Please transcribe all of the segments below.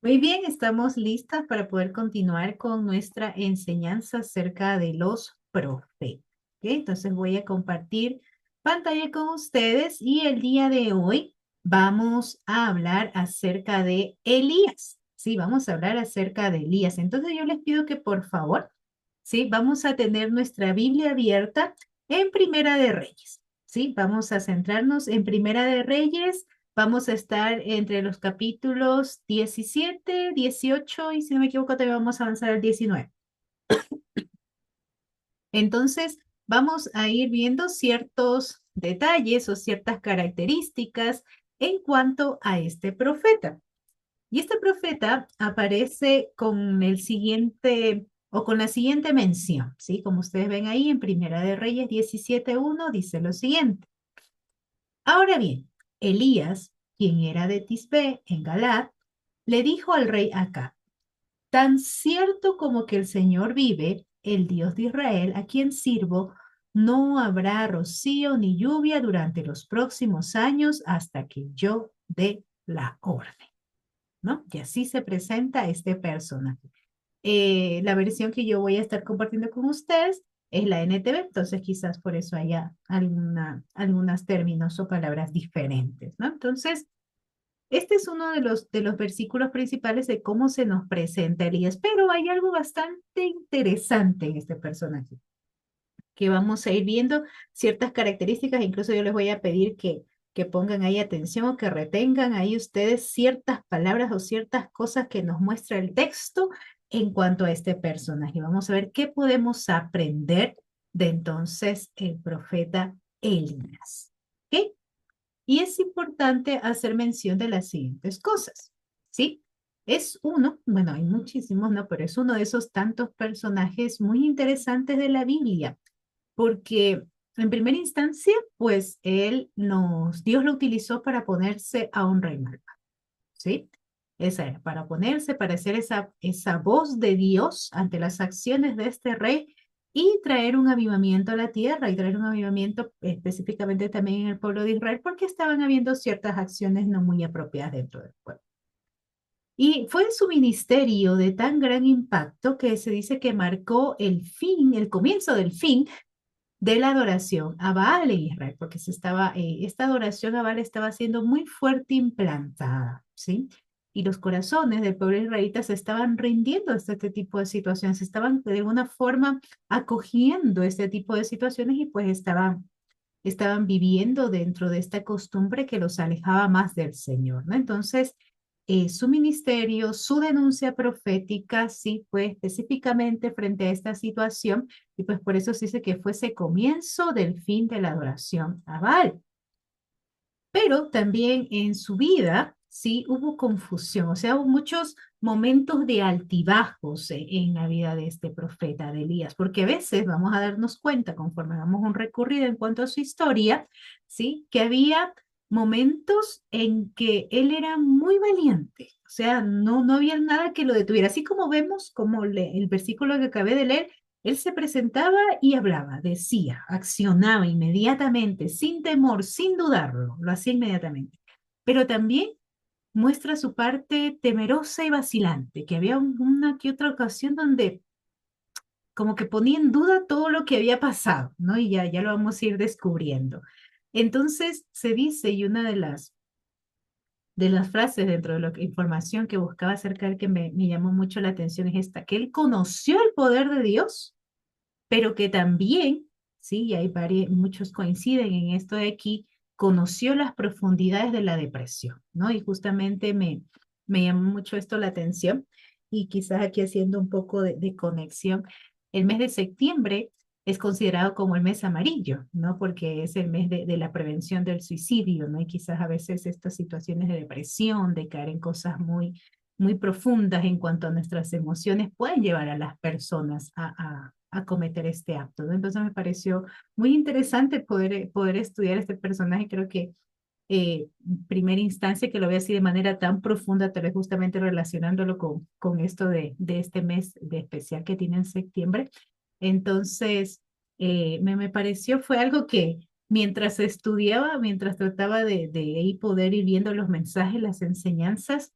Muy bien, estamos listas para poder continuar con nuestra enseñanza acerca de los profetas. ¿Ok? Entonces voy a compartir pantalla con ustedes y el día de hoy vamos a hablar acerca de Elías. Sí, vamos a hablar acerca de Elías. Entonces yo les pido que por favor, sí, vamos a tener nuestra Biblia abierta en Primera de Reyes. Sí, vamos a centrarnos en Primera de Reyes. Vamos a estar entre los capítulos 17, 18 y si no me equivoco también vamos a avanzar al 19. Entonces, vamos a ir viendo ciertos detalles o ciertas características en cuanto a este profeta. Y este profeta aparece con el siguiente o con la siguiente mención, ¿sí? Como ustedes ven ahí en Primera de Reyes 17:1 dice lo siguiente. Ahora bien, Elías, quien era de Tisbe en Galad, le dijo al rey Acab, tan cierto como que el Señor vive, el Dios de Israel, a quien sirvo, no habrá rocío ni lluvia durante los próximos años hasta que yo dé la orden, ¿no? Y así se presenta este personaje. La versión que yo voy a estar compartiendo con ustedes es la NTV, entonces quizás por eso haya algunos términos o palabras diferentes, ¿no? Entonces, este es uno de los versículos principales de cómo se nos presenta Elías, pero hay algo bastante interesante en este personaje, que vamos a ir viendo ciertas características, incluso yo les voy a pedir que pongan ahí atención o que retengan ahí ustedes ciertas palabras o ciertas cosas que nos muestra el texto en cuanto a este personaje. Vamos a ver qué podemos aprender de entonces el profeta Elías. ¿Ok? Y es importante hacer mención de las siguientes cosas, ¿sí? Es uno, bueno, hay muchísimos, ¿no? Pero es uno de esos tantos personajes muy interesantes de la Biblia, porque en primera instancia, pues Dios lo utilizó para ponerse a un rey malvado, ¿sí? Esa era, para ponerse, para hacer esa voz de Dios ante las acciones de este rey y traer un avivamiento a la tierra y traer un avivamiento específicamente también en el pueblo de Israel, porque estaban habiendo ciertas acciones no muy apropiadas dentro del pueblo. Y fue su ministerio de tan gran impacto que se dice que marcó el fin, el comienzo del fin de la adoración a Baal en Israel, porque esta adoración a Baal estaba siendo muy fuerte implantada, ¿sí? Y los corazones del pueblo israelita se estaban rindiendo a este tipo de situaciones, estaban de alguna forma acogiendo este tipo de situaciones y pues estaban viviendo dentro de esta costumbre que los alejaba más del Señor, ¿no? Entonces, su ministerio, su denuncia profética, sí fue específicamente frente a esta situación, y pues por eso se dice que fue ese comienzo del fin de la adoración a Baal. Pero también en su vida, sí, hubo confusión, o sea, hubo muchos momentos de altibajos en la vida de este profeta de Elías, porque a veces vamos a darnos cuenta, conforme hagamos un recorrido en cuanto a su historia, sí, que había momentos en que él era muy valiente, o sea, no había nada que lo detuviera, así como vemos, como el versículo que acabé de leer, él se presentaba y hablaba, decía, accionaba inmediatamente, sin temor, sin dudarlo, lo hacía inmediatamente. Pero también muestra su parte temerosa y vacilante, que había una que otra ocasión donde como que ponía en duda todo lo que había pasado, ¿no? Y ya lo vamos a ir descubriendo. Entonces se dice, y una de las frases dentro de la información que buscaba acerca de él que me llamó mucho la atención es esta, que él conoció el poder de Dios pero que también, sí, y hay muchos coinciden en esto de aquí, conoció las profundidades de la depresión, ¿no? Y justamente me llamó mucho esto la atención y quizás aquí haciendo un poco de conexión, el mes de septiembre es considerado como el mes amarillo, ¿no? Porque es el mes de la prevención del suicidio, ¿no? Y quizás a veces estas situaciones de depresión, de caer en cosas muy profundas en cuanto a nuestras emociones, pueden llevar a las personas a cometer este acto, ¿no? Entonces me pareció muy interesante poder estudiar este personaje. Creo que primera instancia que lo veo así de manera tan profunda, tal vez justamente relacionándolo con esto de este mes de especial que tiene en septiembre. Entonces, me pareció, fue algo que mientras estudiaba, mientras trataba de ahí poder ir viendo los mensajes, las enseñanzas,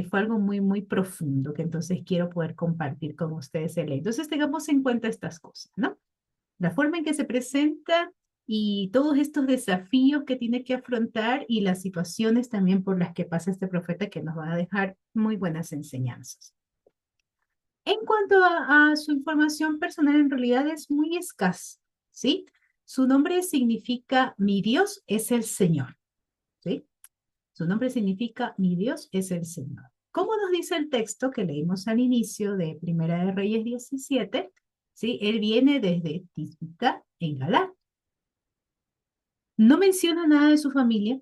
fue algo muy, muy profundo que entonces quiero poder compartir con ustedes el ley. Entonces tengamos en cuenta estas cosas, ¿no? La forma en que se presenta y todos estos desafíos que tiene que afrontar y las situaciones también por las que pasa este profeta que nos va a dejar muy buenas enseñanzas. En cuanto a su información personal, en realidad es muy escasa, ¿sí? Su nombre significa mi Dios es el Señor, ¿sí? Su nombre significa mi Dios es el Señor. Como nos dice el texto que leímos al inicio de Primera de Reyes 17, ¿sí? Él viene desde Tisbita en Galad. No menciona nada de su familia,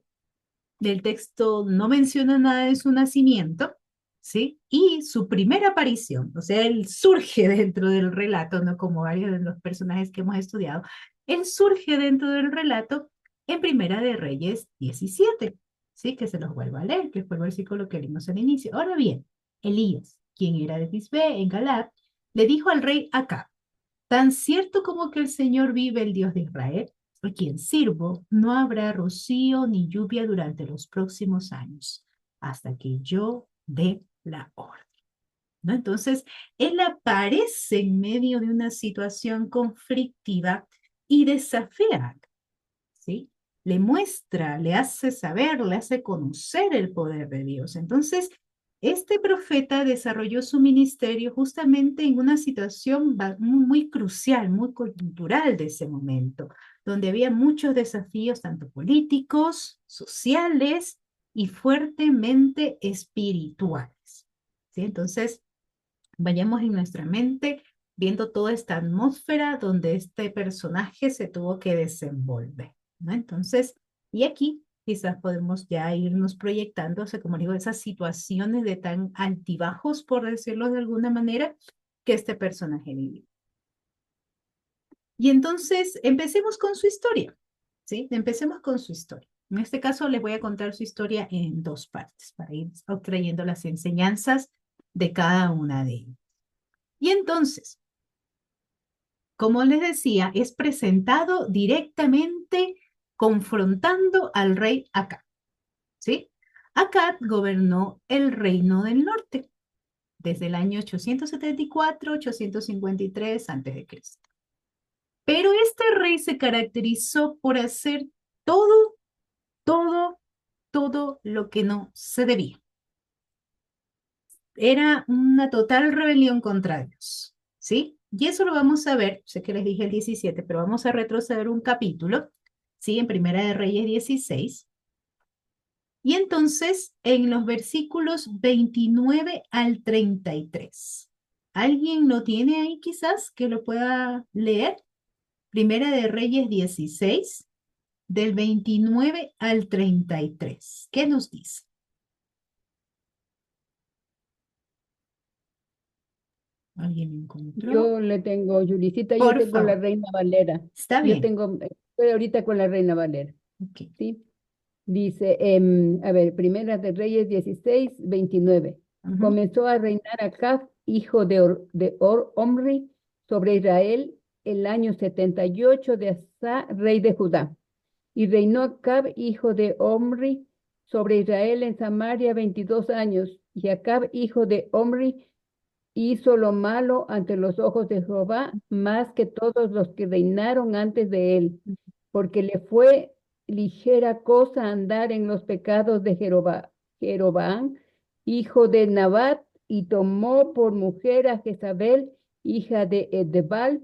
del texto no menciona nada de su nacimiento, ¿sí? Y su primera aparición, o sea, él surge dentro del relato, no como varios de los personajes que hemos estudiado, él surge dentro del relato en Primera de Reyes 17, ¿sí? Que se los vuelvo a leer, que fue el versículo que leímos al inicio. Ahora bien, Elías, quien era de Tisbe en Galad, le dijo al rey Acab, tan cierto como que el Señor vive, el Dios de Israel, a quien sirvo, no habrá rocío ni lluvia durante los próximos años, hasta que yo dé la orden. ¿No? Entonces, él aparece en medio de una situación conflictiva y desafía, ¿sí? Le muestra, le hace saber, le hace conocer el poder de Dios. Entonces, este profeta desarrolló su ministerio justamente en una situación muy crucial, muy coyuntural de ese momento, donde había muchos desafíos, tanto políticos, sociales y fuertemente espirituales. ¿Sí? Entonces, vayamos en nuestra mente viendo toda esta atmósfera donde este personaje se tuvo que desenvolver, ¿no? Entonces, y aquí quizás podemos ya irnos proyectando, o sea, como digo, esas situaciones de tan altibajos, por decirlo de alguna manera, que este personaje vivió. Y entonces, empecemos con su historia, ¿sí? Empecemos con su historia. En este caso, les voy a contar su historia en dos partes para ir obtrayendo las enseñanzas de cada una de ellas. Y entonces, como les decía, es presentado directamente confrontando al rey Acab, ¿sí? Acab gobernó el reino del norte desde el año 874-853 a.C. Pero este rey se caracterizó por hacer todo, todo, todo lo que no se debía. Era una total rebelión contra Dios, ¿sí? Y eso lo vamos a ver, sé que les dije el 17, pero vamos a retroceder un capítulo, ¿sí? En Primera de Reyes 16. Y entonces, en los versículos 29 al 33. ¿Alguien lo tiene ahí quizás que lo pueda leer? Primera de Reyes 16, del 29 al 33. ¿Qué nos dice? ¿Alguien encontró? Yo le tengo, Julicita, yo Por tengo la favor. Reina Valera. Está Yo bien. tengo, estoy ahorita con la Reina Valera, Ok. ¿sí? Dice, a ver, Primera de Reyes 16 29. Ujú. Comenzó a reinar Acab, hijo de Omri, sobre Israel el año 78 de Asa, rey de Judá. Y reinó Acab, hijo de Omri, sobre Israel en Samaria 22 años. Y Acab, hijo de Omri, hizo lo malo ante los ojos de Jehová más que todos los que reinaron antes de él, porque le fue ligera cosa andar en los pecados de Jeroboam, hijo de Nabat, y tomó por mujer a Jezabel, hija de Edebal,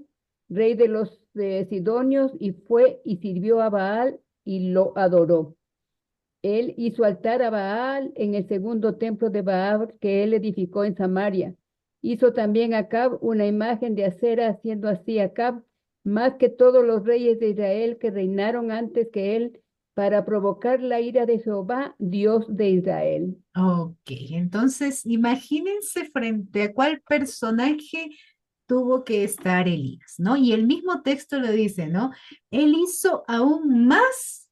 rey de los Sidonios, y fue y sirvió a Baal y lo adoró. Él hizo altar a Baal en el segundo templo de Baal que él edificó en Samaria. Hizo también Acab una imagen de acera, haciendo así Acab más que todos los reyes de Israel que reinaron antes que él, para provocar la ira de Jehová, Dios de Israel. Ok, entonces imagínense frente a cuál personaje tuvo que estar Elías, ¿no? Y el mismo texto lo dice, ¿no? Él hizo aún más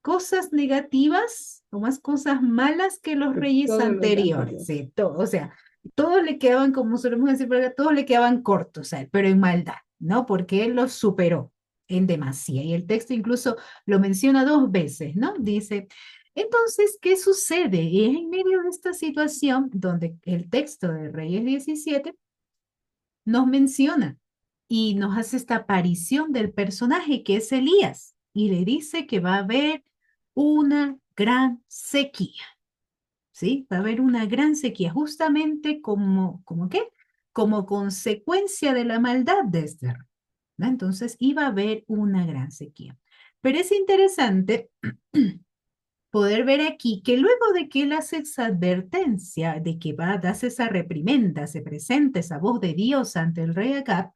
cosas negativas o más cosas malas que los Que reyes todos los anteriores, anteriores. sí, o sea, todos le quedaban, como solemos decir, por acá, todos le quedaban cortos, a él, pero en maldad, ¿no? Porque él los superó en demasía. Y el texto incluso lo menciona dos veces, ¿no? Dice, Entonces, ¿qué sucede? Y es en medio de esta situación donde el texto de Reyes 17 nos menciona y nos hace esta aparición del personaje que es Elías y le dice que va a haber una gran sequía, ¿sí? Va a haber una gran sequía, justamente ¿como qué? Como consecuencia de la maldad de este rey, ¿no? Entonces iba a haber una gran sequía. Pero es interesante poder ver aquí que luego de que él hace esa advertencia, de que va a darse esa reprimenda, se presenta esa voz de Dios ante el rey Acab,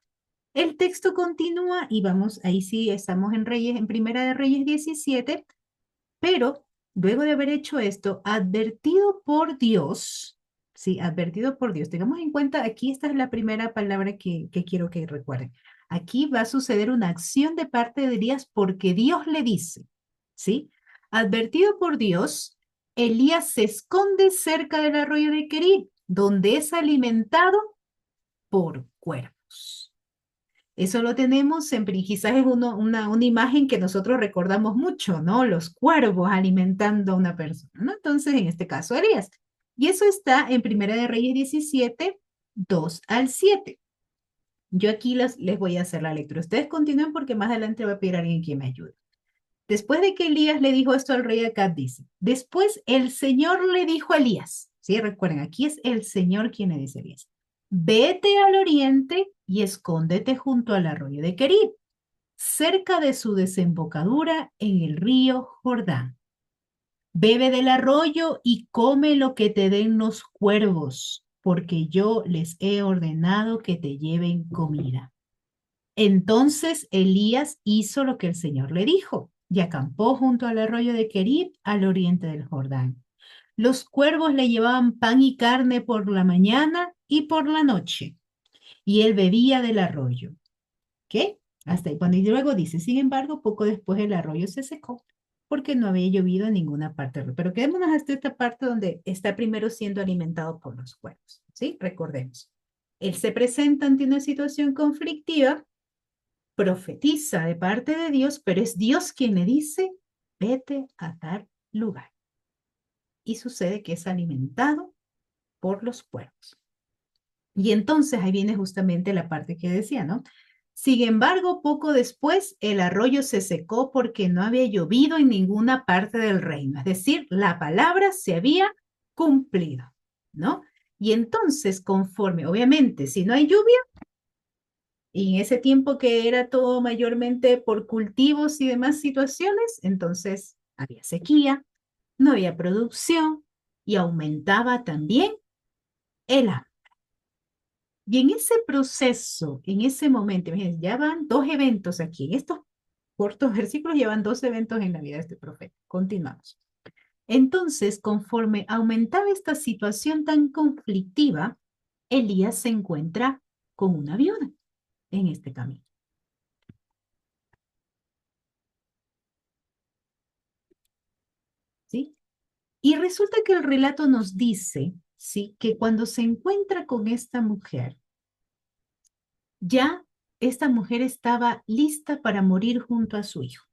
el texto continúa y vamos, ahí sí estamos en Reyes, en Primera de Reyes 17, pero luego de haber hecho esto, advertido por Dios, sí, advertido por Dios, tengamos en cuenta, aquí esta es la primera palabra que quiero que recuerden. Aquí va a suceder una acción de parte de Elías porque Dios le dice, ¿sí? Advertido por Dios, Elías se esconde cerca del arroyo de Querib, donde es alimentado por cuervos. Eso lo tenemos en, quizás es una imagen que nosotros recordamos mucho, ¿no? Los cuervos alimentando a una persona, ¿no? Entonces, en este caso, Elías. Y eso está en Primera de Reyes 17, 2 al 7. Yo aquí les voy a hacer la lectura. Ustedes continúen porque más adelante voy a pedir a alguien que me ayude. Después de que Elías le dijo esto al rey Acab, dice, después el Señor le dijo a Elías, ¿sí? Recuerden, aquí es el Señor quien le dice a Elías, vete al oriente y escóndete junto al arroyo de Querib, cerca de su desembocadura en el río Jordán. Bebe del arroyo y come lo que te den los cuervos, porque yo les he ordenado que te lleven comida. Entonces Elías hizo lo que el Señor le dijo y acampó junto al arroyo de Querib al oriente del Jordán. Los cuervos le llevaban pan y carne por la mañana y por la noche, y él bebía del arroyo. ¿Qué? Hasta ahí. Cuando y luego dice, sin embargo, poco después el arroyo se secó porque no había llovido en ninguna parte. Pero quedémonos hasta esta parte donde está primero siendo alimentado por los cuervos. ¿Sí? Recordemos. Él se presenta ante una situación conflictiva, profetiza de parte de Dios, pero es Dios quien le dice, vete a tal lugar. Y sucede que es alimentado por los cuervos. Y entonces ahí viene justamente la parte que decía, ¿no? Sin embargo, poco después el arroyo se secó porque no había llovido en ninguna parte del reino. Es decir, la palabra se había cumplido, ¿no? Y entonces, conforme, obviamente, si no hay lluvia, y en ese tiempo que era todo mayormente por cultivos y demás situaciones, entonces había sequía, no había producción y aumentaba también el hambre. Y en ese proceso, en ese momento, imagínense, ya van dos eventos aquí, en estos cortos versículos llevan dos eventos en la vida de este profeta. Continuamos. Entonces, conforme aumentaba esta situación tan conflictiva, Elías se encuentra con una viuda en este camino. ¿Sí? Y resulta que el relato nos dice, ¿sí? Que cuando se encuentra con esta mujer, ya esta mujer estaba lista para morir junto a su hijo,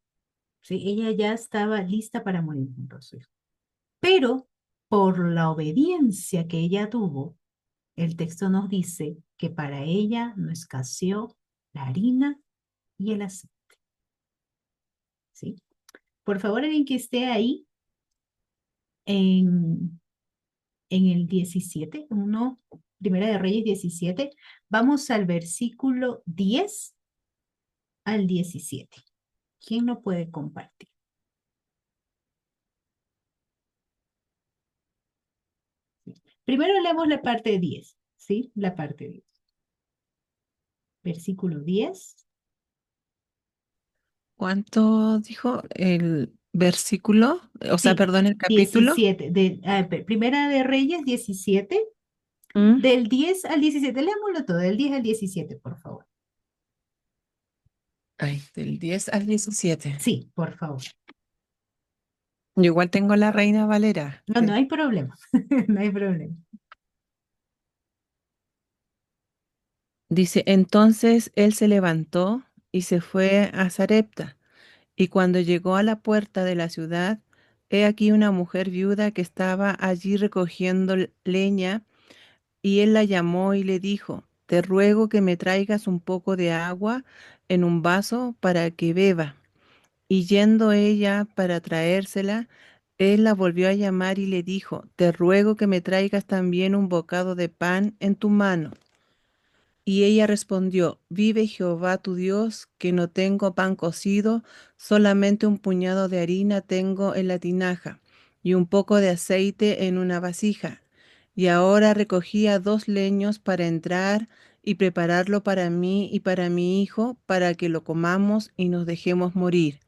¿sí? Ella ya estaba lista para morir junto a su hijo. Pero por la obediencia que ella tuvo, el texto nos dice que para ella no escaseó la harina y el aceite, ¿sí? Por favor, alguien que esté ahí en el 17, Primera de Reyes 17, vamos al versículo 10 al 17. ¿Quién lo puede compartir? Primero leemos la parte 10, ¿sí? La parte 10. Versículo 10. ¿Cuánto dijo el versículo? O sea, Sí, perdón, el capítulo. 17. Primera de Reyes 17, Mm, del 10 al 17. Leámoslo todo, del 10 al 17, por favor. Ay, del 10 al 17. Sí, por favor. Yo igual tengo la Reina Valera. No, no hay problema. No hay problema. Dice, entonces él se levantó y se fue a Sarepta, y cuando llegó a la puerta de la ciudad, he aquí una mujer viuda que estaba allí recogiendo leña, y él la llamó y le dijo, te ruego que me traigas un poco de agua en un vaso para que beba. Y yendo ella para traérsela, él la volvió a llamar y le dijo, te ruego que me traigas también un bocado de pan en tu mano. Y ella respondió, vive Jehová tu Dios, que no tengo pan cocido, solamente un puñado de harina tengo en la tinaja, y un poco de aceite en una vasija. Y ahora recogía 2 leños para entrar y prepararlo para mí y para mi hijo, para que lo comamos y nos dejemos morir.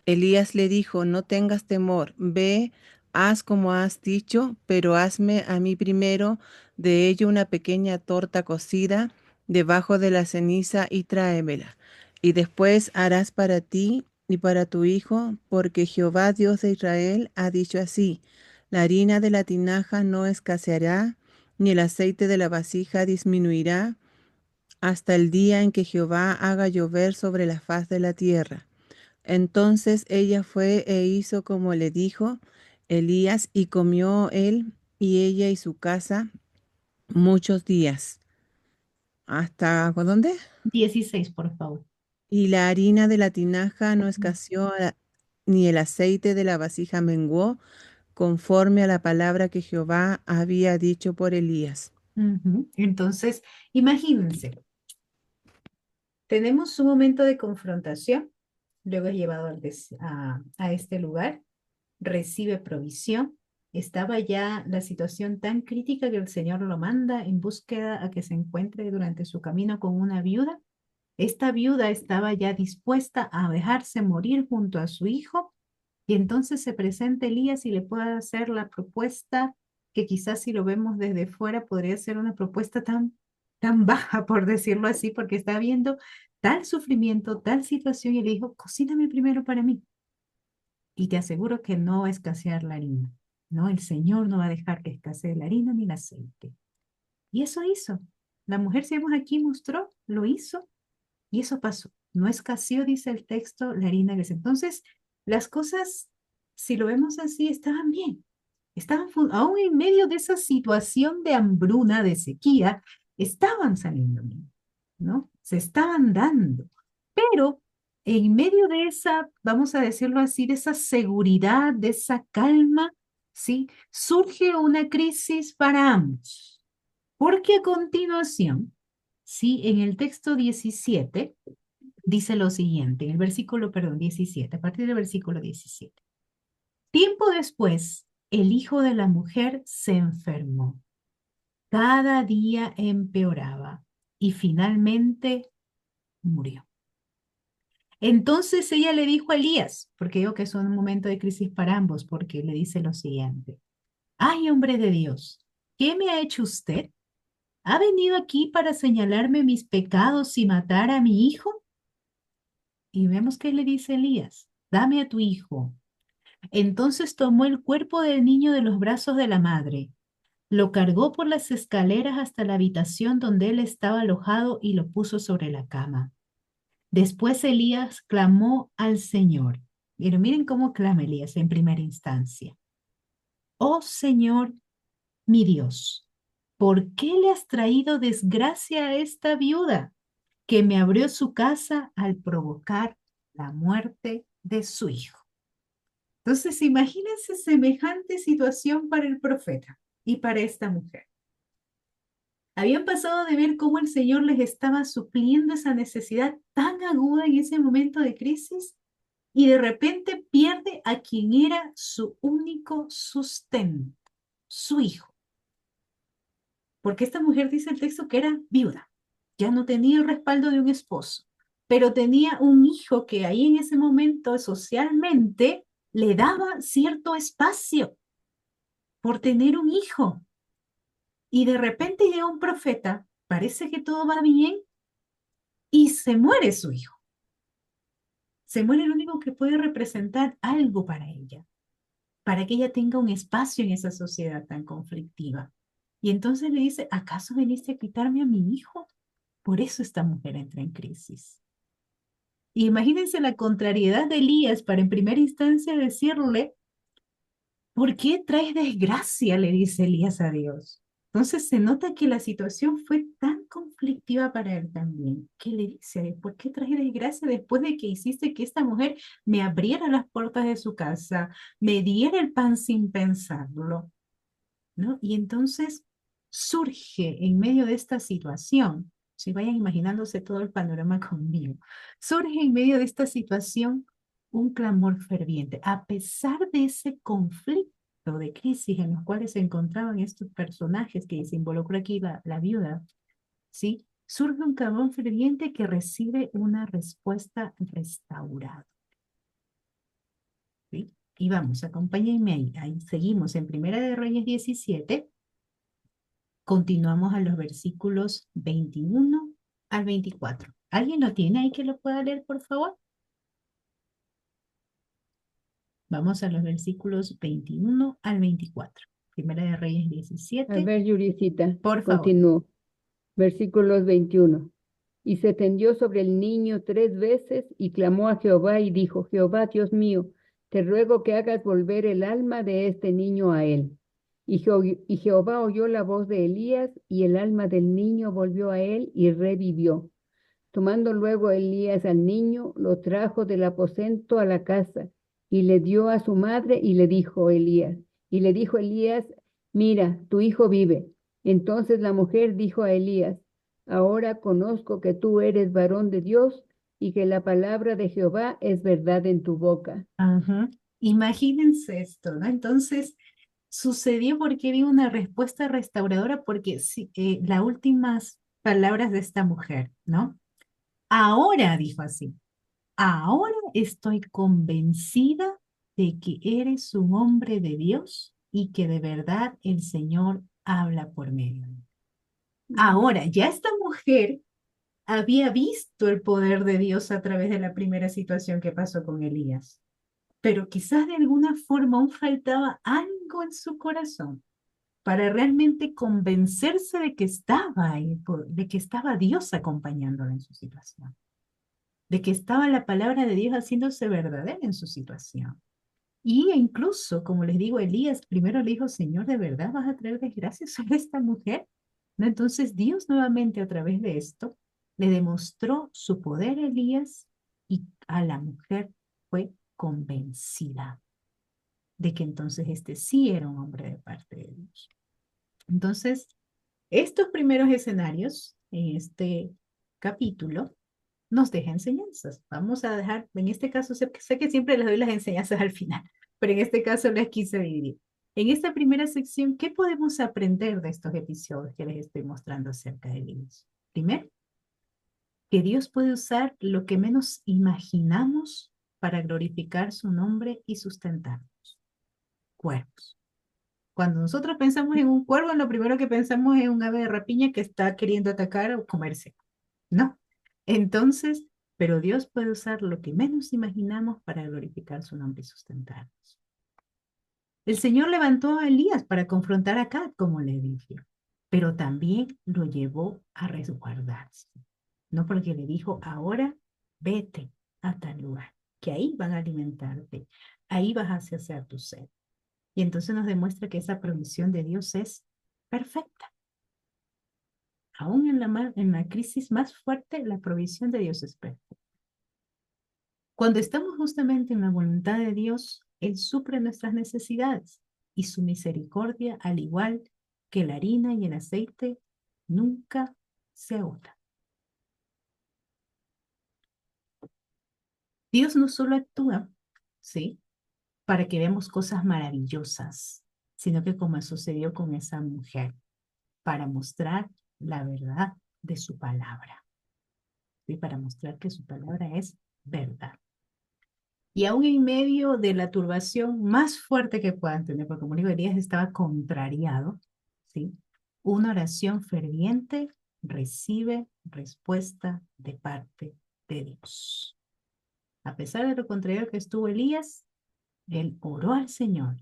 Elías le dijo, no tengas temor, ve, haz como has dicho, pero hazme a mí primero de ello una pequeña torta cocida debajo de la ceniza y tráemela. Y después harás para ti y para tu hijo, porque Jehová Dios de Israel ha dicho así, la harina de la tinaja no escaseará, ni el aceite de la vasija disminuirá, hasta el día en que Jehová haga llover sobre la faz de la tierra. Entonces ella fue e hizo como le dijo Elías, y comió él y ella y su casa muchos días. ¿Hasta dónde? 16, por favor. Y la harina de la tinaja no escaseó, ni el aceite de la vasija menguó, conforme a la palabra que Jehová había dicho por Elías. Ujú. Entonces, imagínense, tenemos un momento de confrontación, luego es llevado a este lugar, recibe provisión, estaba ya la situación tan crítica que el Señor lo manda en búsqueda a que se encuentre durante su camino con una viuda. Esta viuda estaba ya dispuesta a dejarse morir junto a su hijo, y entonces se presenta Elías y le puede hacer la propuesta que quizás si lo vemos desde fuera podría ser una propuesta tan baja, por decirlo así, porque está viendo tal sufrimiento, tal situación, y le dijo, cocíname primero para mí y te aseguro que no va a escasear la harina. No, el Señor no va a dejar que escasee la harina ni el aceite. Y eso hizo. La mujer, si vemos aquí, mostró, lo hizo y eso pasó. No escaseó, dice el texto, la harina que es. Entonces, las cosas, si lo vemos así, estaban bien. Aún en medio de esa situación de hambruna, de sequía, estaban saliendo bien, ¿no? Se estaban dando. Pero en medio de esa, vamos a decirlo así, de esa seguridad, de esa calma, ¿sí? Surge una crisis para ambos. Porque a continuación, ¿sí? En el texto 17 dice lo siguiente, en el versículo, perdón, 17, a partir del versículo 17. Tiempo después, el hijo de la mujer se enfermó. Cada día empeoraba y finalmente murió. Entonces ella le dijo a Elías, porque digo que es un momento de crisis para ambos, porque le dice lo siguiente. Ay, hombre de Dios, ¿qué me ha hecho usted? ¿Ha venido aquí para señalarme mis pecados y matar a mi hijo? Y vemos que le dice Elías, dame a tu hijo. Entonces tomó el cuerpo del niño de los brazos de la madre, lo cargó por las escaleras hasta la habitación donde él estaba alojado y lo puso sobre la cama. Después Elías clamó al Señor. Pero miren cómo clama Elías en primera instancia. Oh Señor, mi Dios, ¿por qué le has traído desgracia a esta viuda que me abrió su casa al provocar la muerte de su hijo? Entonces, imagínense semejante situación para el profeta y para esta mujer. Habían pasado de ver cómo el Señor les estaba supliendo esa necesidad tan aguda en ese momento de crisis y de repente pierde a quien era su único sustento, su hijo. Porque esta mujer dice el texto que era viuda, ya no tenía el respaldo de un esposo, pero tenía un hijo que ahí en ese momento socialmente le daba cierto espacio por tener un hijo. Y de repente llega un profeta, parece que todo va bien y se muere su hijo. Se muere el único que puede representar algo para que ella tenga un espacio en esa sociedad tan conflictiva. Y entonces le dice, ¿acaso viniste a quitarme a mi hijo? Por eso esta mujer entra en crisis. Y imagínense la contrariedad de Elías para en primera instancia decirle, ¿por qué traes desgracia? Le dice Elías a Dios. Entonces se nota que la situación fue tan conflictiva para él también, que le dice, ¿por qué traes desgracia después de que hiciste que esta mujer me abriera las puertas de su casa, me diera el pan sin pensarlo? ¿No? Y entonces surge en medio de esta situación, si vayan imaginándose todo el panorama conmigo, surge en medio de esta situación un clamor ferviente, a pesar de ese conflicto de crisis en los cuales se encontraban estos personajes que se involucró aquí la viuda, ¿sí? Surge un clamor ferviente que recibe una respuesta restaurada, ¿sí? Y vamos, acompáñenme ahí seguimos en Primera de Reyes 17. Continuamos a los versículos 21 al 24. ¿Alguien lo tiene ahí que lo pueda leer, por favor? Vamos a los versículos 21 al 24. Primera de Reyes A 17. ver, Yuricita, Por favor. continúo. Versículos 21. Y se tendió sobre el niño 3 veces y clamó a Jehová y dijo, Jehová, Dios mío, te ruego que hagas volver el alma de este niño a él. Y Jehová oyó la voz de Elías y el alma del niño volvió a él y revivió. Tomando luego Elías al niño, lo trajo del aposento a la casa y le dio a su madre y le dijo Elías, mira, tu hijo vive. Entonces la mujer dijo a Elías, ahora conozco que tú eres varón de Dios y que la palabra de Jehová es verdad en tu boca. Ajá. Imagínense esto, ¿no? Entonces, sucedió porque había una respuesta restauradora, porque sí, las últimas palabras de esta mujer, ¿no? Ahora, dijo así, ahora estoy convencida de que eres un hombre de Dios y que de verdad el Señor habla por medio de ti. Ahora, ya esta mujer había visto el poder de Dios a través de la primera situación que pasó con Elías, pero quizás de alguna forma aún faltaba algo en su corazón para realmente convencerse de que estaba ahí, de que estaba Dios acompañándola en su situación, de que estaba la palabra de Dios haciéndose verdadera en su situación. Y incluso, como les digo, Elías primero le dijo, Señor, ¿de verdad vas a traer desgracia sobre esta mujer? ¿No? Entonces Dios nuevamente a través de esto le demostró su poder a Elías y a la mujer fue convencida de que entonces este sí era un hombre de parte de Dios. Entonces, estos primeros escenarios en este capítulo nos deja enseñanzas. Vamos a dejar, en este caso, sé que siempre les doy las enseñanzas al final, pero en este caso les quise dividir. En esta primera sección, ¿qué podemos aprender de estos episodios que les estoy mostrando acerca de Dios? Primero, que Dios puede usar lo que menos imaginamos para glorificar su nombre y sustentarnos. Cuervos. Cuando nosotros pensamos en un cuervo, lo primero que pensamos es un ave de rapiña que está queriendo atacar o comerse. No. Entonces, pero Dios puede usar lo que menos imaginamos para glorificar su nombre y sustentarnos. El Señor levantó a Elías para confrontar a Acab, como le dije, pero también lo llevó a resguardarse. No porque le dijo, ahora vete a tal lugar, que ahí van a alimentarte, ahí vas a saciar tu sed. Y entonces nos demuestra que esa provisión de Dios es perfecta. Aún en la crisis más fuerte, la provisión de Dios es perfecta. Cuando estamos justamente en la voluntad de Dios, Él suple nuestras necesidades y su misericordia, al igual que la harina y el aceite, nunca se agota. Dios no solo actúa, ¿sí?, para que veamos cosas maravillosas, sino que como sucedió con esa mujer, para mostrar la verdad de su palabra, ¿sí?, para mostrar que su palabra es verdad. Y aún en medio de la turbación más fuerte que puedan tener, porque como digo, Elías estaba contrariado, ¿sí?, una oración ferviente recibe respuesta de parte de Dios. A pesar de lo contrario que estuvo Elías, él oró al Señor,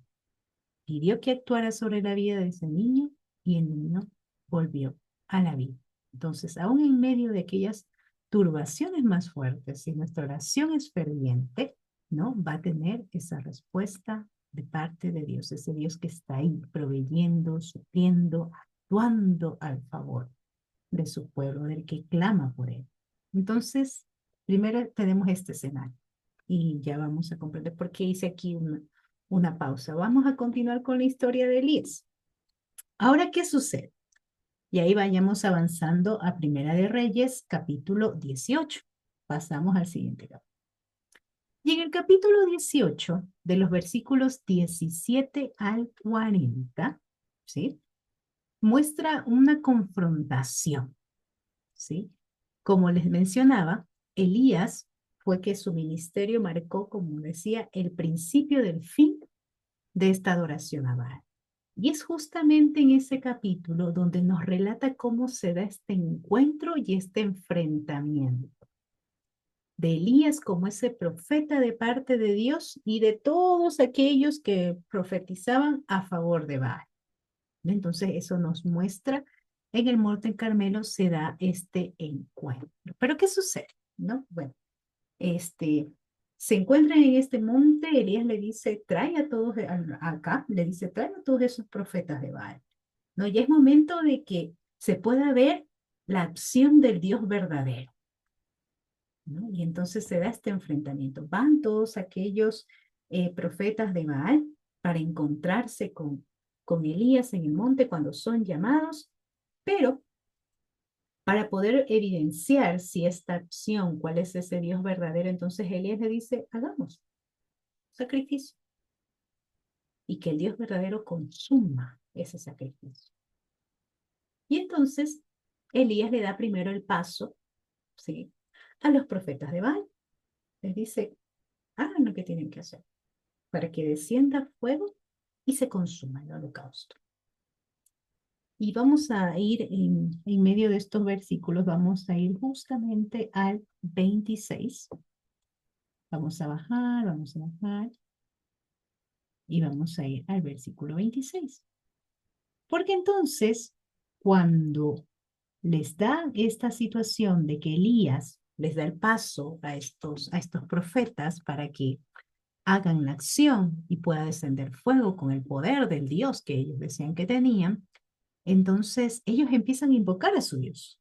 pidió que actuara sobre la vida de ese niño y el niño volvió a la vida. Entonces, aún en medio de aquellas turbaciones más fuertes, si nuestra oración es ferviente, ¿no?, va a tener esa respuesta de parte de Dios, ese Dios que está ahí proveyendo, supliendo, actuando al favor de su pueblo, del que clama por él. Entonces, primero tenemos este escenario y ya vamos a comprender por qué hice aquí una pausa. Vamos a continuar con la historia de Elías. Ahora, ¿qué sucede? Y ahí vayamos avanzando a Primera de Reyes, capítulo 18. Pasamos al siguiente capítulo. Y en el capítulo 18, de los versículos 17 al 40, ¿sí? Muestra una confrontación, ¿sí? Como les mencionaba, Elías fue que su ministerio marcó, como decía, el principio del fin de esta adoración a Baal. Y es justamente en ese capítulo donde nos relata cómo se da este encuentro y este enfrentamiento de Elías como ese profeta de parte de Dios y de todos aquellos que profetizaban a favor de Baal. Entonces eso nos muestra en el Monte Carmelo se da este encuentro. Pero ¿qué sucede? ¿No? Bueno, se encuentran en este monte, Elías le dice, trae a todos acá, le dice, trae a todos esos profetas de Baal. ¿No? Ya es momento de que se pueda ver la acción del Dios verdadero. ¿No? Y entonces se da este enfrentamiento. Van todos aquellos profetas de Baal para encontrarse con Elías en el monte cuando son llamados, pero para poder evidenciar si esta acción, cuál es ese Dios verdadero, entonces Elías le dice, hagamos sacrificio y que el Dios verdadero consuma ese sacrificio. Y entonces Elías le da primero el paso, ¿sí?, a los profetas de Baal. Les dice, hagan lo que tienen que hacer para que descienda fuego y se consuma el holocausto. Y vamos a ir en medio de estos versículos, vamos a ir justamente al 26. Vamos a bajar y vamos a ir al versículo 26. Porque entonces, cuando les da esta situación de que Elías les da el paso a estos profetas para que hagan la acción y pueda descender fuego con el poder del Dios que ellos decían que tenían, entonces ellos empiezan a invocar a su Dios,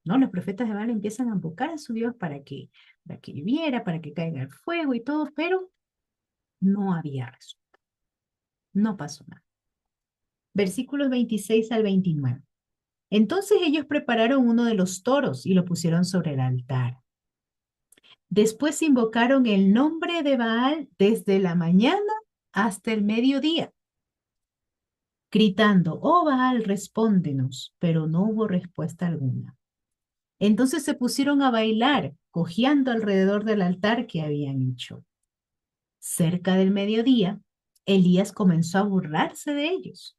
¿no? Los profetas de Baal empiezan a invocar a su Dios para que lloviera, para que caiga el fuego y todo, pero no había resultado, no pasó nada. Versículos 26 al 29. Entonces ellos prepararon uno de los toros y lo pusieron sobre el altar. Después invocaron el nombre de Baal desde la mañana hasta el mediodía, gritando, oh Baal, respóndenos, pero no hubo respuesta alguna. Entonces se pusieron a bailar, cojeando alrededor del altar que habían hecho. Cerca del mediodía, Elías comenzó a burlarse de ellos.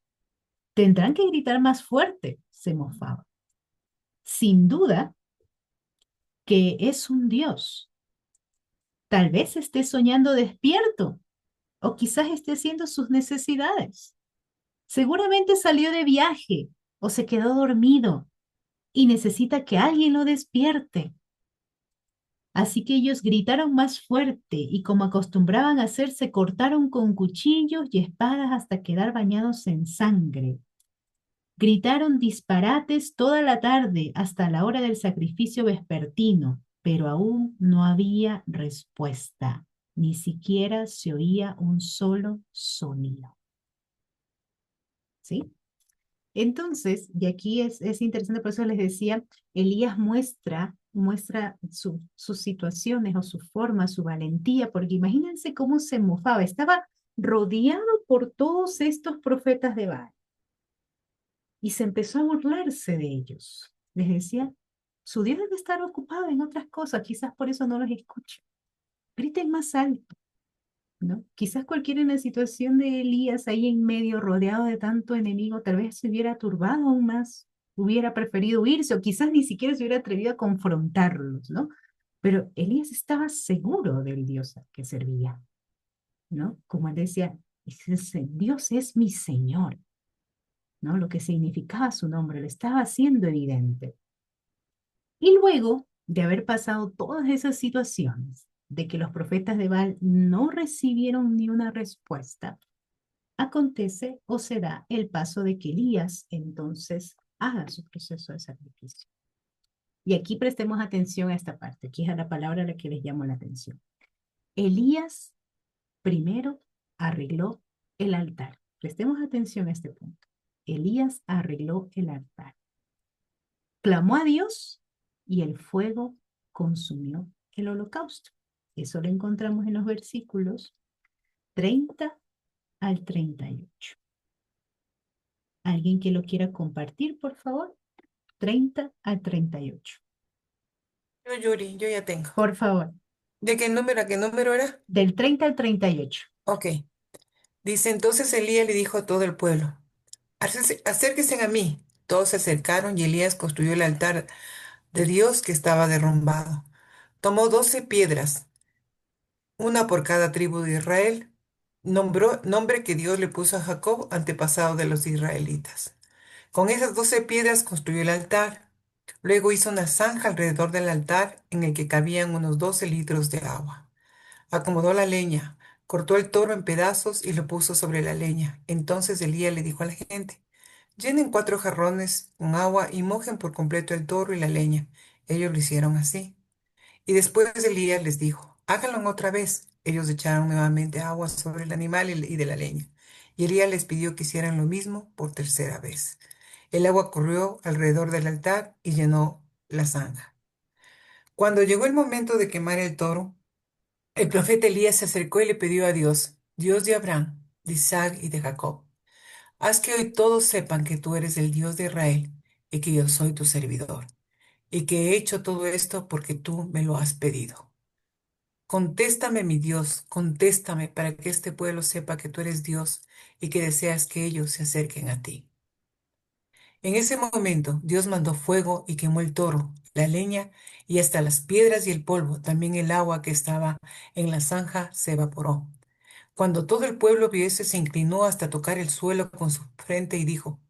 Tendrán que gritar más fuerte, se mofaba. Sin duda que es un Dios. Tal vez esté soñando despierto o quizás esté haciendo sus necesidades. Seguramente salió de viaje o se quedó dormido y necesita que alguien lo despierte. Así que ellos gritaron más fuerte y como acostumbraban a hacer, se cortaron con cuchillos y espadas hasta quedar bañados en sangre. Gritaron disparates toda la tarde hasta la hora del sacrificio vespertino, pero aún no había respuesta. Ni siquiera se oía un solo sonido. ¿Sí? Entonces, y aquí es interesante, por eso les decía, Elías muestra sus situaciones o su forma, su valentía, porque imagínense cómo se mofaba. Estaba rodeado por todos estos profetas de Baal y se empezó a burlarse de ellos. Les decía, su Dios debe estar ocupado en otras cosas, quizás por eso no los escucha. Griten más alto, ¿no? Quizás cualquiera en la situación de Elías ahí en medio, rodeado de tanto enemigo, tal vez se hubiera turbado aún más, hubiera preferido huirse o quizás ni siquiera se hubiera atrevido a confrontarlos, ¿no? Pero Elías estaba seguro del Dios al que servía, ¿no? Como él decía, Dios es mi Señor, ¿no? Lo que significaba su nombre, lo estaba haciendo evidente. Y luego de haber pasado todas esas situaciones, de que los profetas de Baal no recibieron ni una respuesta, acontece o se da el paso de que Elías entonces haga su proceso de sacrificio. Y aquí prestemos atención a esta parte, aquí es la palabra a la que les llamo la atención. Elías primero arregló el altar. Prestemos atención a este punto. Elías arregló el altar. Clamó a Dios y el fuego consumió el holocausto. Eso lo encontramos en los versículos 30 al 38. ¿Alguien que lo quiera compartir, por favor? 30 al 38. Yo, Yuri, yo ya tengo. Por favor, ¿De qué número a qué número era? del 30 al 38. Ok. Dice, entonces Elías le dijo a todo el pueblo, Acérquense a mí. Todos se acercaron y Elías construyó el altar de Dios que estaba derrumbado. Tomó 12 piedras, una por cada tribu de Israel, nombre que Dios le puso a Jacob, antepasado de los israelitas. Con esas 12 piedras construyó el altar. Luego hizo una zanja alrededor del altar en el que cabían unos 12 litros de agua. Acomodó la leña, cortó el toro en pedazos y lo puso sobre la leña. Entonces Elías le dijo a la gente, llenen 4 jarrones con agua y mojen por completo el toro y la leña. Ellos lo hicieron así. Y después Elías les dijo, háganlo otra vez. Ellos echaron nuevamente agua sobre el animal y de la leña. Y Elías les pidió que hicieran lo mismo por tercera vez. El agua corrió alrededor del altar y llenó la zanja. Cuando llegó el momento de quemar el toro, el profeta Elías se acercó y le pidió a Dios, Dios de Abraham, de Isaac y de Jacob, haz que hoy todos sepan que tú eres el Dios de Israel y que yo soy tu servidor, y que he hecho todo esto porque tú me lo has pedido. Contéstame, mi Dios, contéstame para que este pueblo sepa que tú eres Dios y que deseas que ellos se acerquen a ti. En ese momento, Dios mandó fuego y quemó el toro, la leña y hasta las piedras y el polvo. También el agua que estaba en la zanja se evaporó. Cuando todo el pueblo vio eso, se inclinó hasta tocar el suelo con su frente y dijo,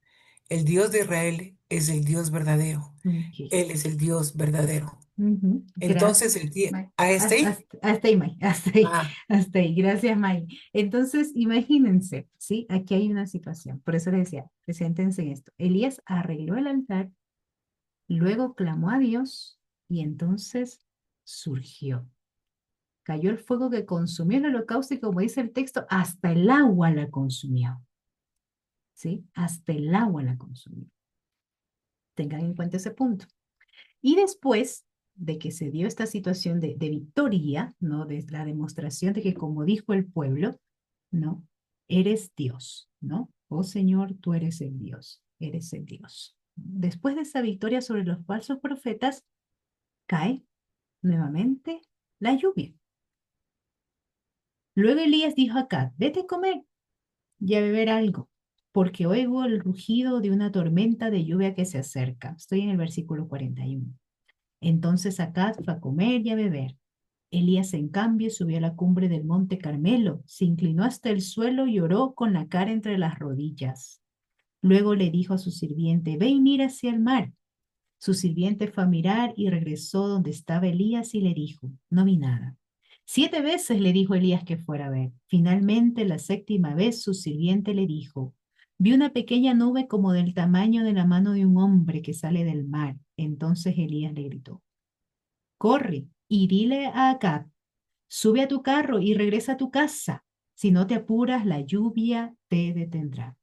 el Dios de Israel es el Dios verdadero. Ok. Él es el Dios verdadero. Gracias. Entonces el día... May. ¿Ah, está ahí? Hasta ahí, May. Hasta ahí. Ah, Hasta ahí. Gracias, May. Entonces, imagínense, ¿sí? Aquí hay una situación. Por eso les decía, preséntense en esto. Elías arregló el altar, luego clamó a Dios y entonces surgió. Cayó el fuego que consumió el holocausto y como dice el texto, hasta el agua la consumió. ¿Sí? Hasta el agua la consumió. Tengan en cuenta ese punto. Y después de que se dio esta situación de victoria, ¿no? De la demostración de que, como dijo el pueblo, ¿no? Eres Dios, ¿no? Oh Señor, tú eres el Dios, eres el Dios. Después de esa victoria sobre los falsos profetas, cae nuevamente la lluvia. Luego Elías dijo a Acab, vete a comer y a beber algo, porque oigo el rugido de una tormenta de lluvia que se acerca. Estoy en el versículo 41. Entonces Acab fue a comer y a beber. Elías, en cambio, subió a la cumbre del monte Carmelo, se inclinó hasta el suelo y oró con la cara entre las rodillas. Luego le dijo a su sirviente, ve y mira hacia el mar. Su sirviente fue a mirar y regresó donde estaba Elías y le dijo, no vi nada. 7 veces le dijo Elías que fuera a ver. Finalmente, la 7ª vez, su sirviente le dijo, vi una pequeña nube como del tamaño de la mano de un hombre que sale del mar. Entonces Elías le gritó, corre y dile a Acab, sube a tu carro y regresa a tu casa. Si no te apuras, la lluvia te detendrá.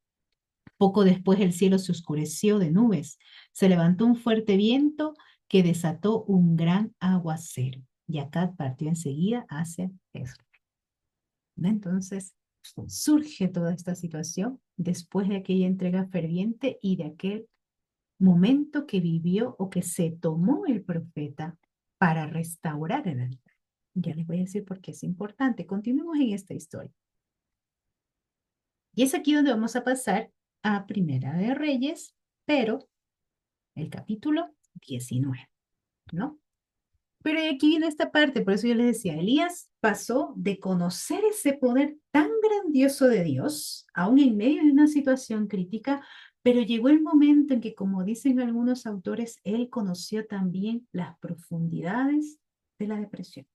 Poco después el cielo se oscureció de nubes. Se levantó un fuerte viento que desató un gran aguacero. Y Acab partió enseguida hacia Jezreel. Entonces surge toda esta situación después de aquella entrega ferviente y de aquel momento que vivió o que se tomó el profeta para restaurar el altar. Ya les voy a decir por qué es importante. Continuemos en esta historia. Y es aquí donde vamos a pasar a Primera de Reyes, pero el capítulo 19, ¿no? Pero aquí viene esta parte, por eso yo les decía, Elías pasó de conocer ese poder tan grandioso de Dios, aún en medio de una situación crítica, pero llegó el momento en que, como dicen algunos autores, él conoció también las profundidades de la depresión.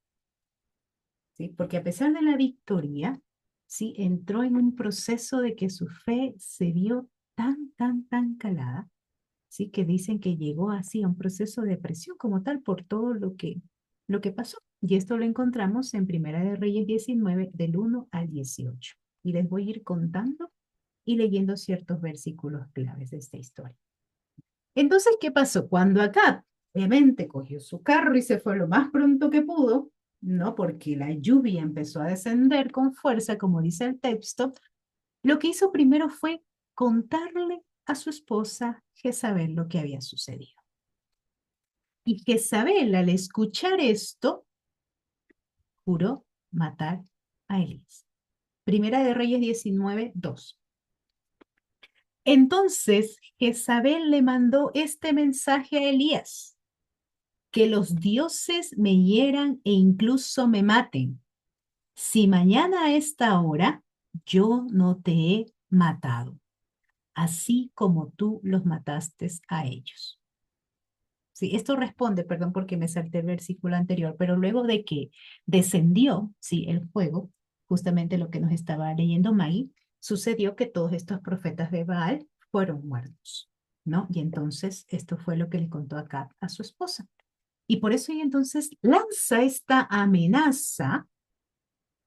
¿sí? Porque a pesar de la victoria, ¿sí? Entró en un proceso de que su fe se vio tan calada, ¿sí? Que dicen que llegó así a un proceso de depresión como tal por todo lo que pasó. Y esto lo encontramos en Primera de Reyes 19, del 1 al 18. Y les voy a ir contando y leyendo ciertos versículos claves de esta historia. Entonces, ¿qué pasó? Cuando Acab, obviamente, cogió su carro y se fue lo más pronto que pudo, ¿no? Porque la lluvia empezó a descender con fuerza, como dice el texto, lo que hizo primero fue contarle a su esposa Jezabel lo que había sucedido. Y Jezabel, al escuchar esto, juró matar a Elías. Primera de Reyes 19, 2. Entonces Jezabel le mandó este mensaje a Elías: que los dioses me hieran e incluso me maten, si mañana a esta hora yo no te he matado, así como tú los mataste a ellos. Sí, esto responde, perdón porque me salté el versículo anterior, pero luego de que descendió, sí, el fuego, justamente lo que nos estaba leyendo Maggie, sucedió que todos estos profetas de Baal fueron muertos, ¿no? Y entonces esto fue lo que le contó Acab a su esposa. Y por eso ella entonces lanza esta amenaza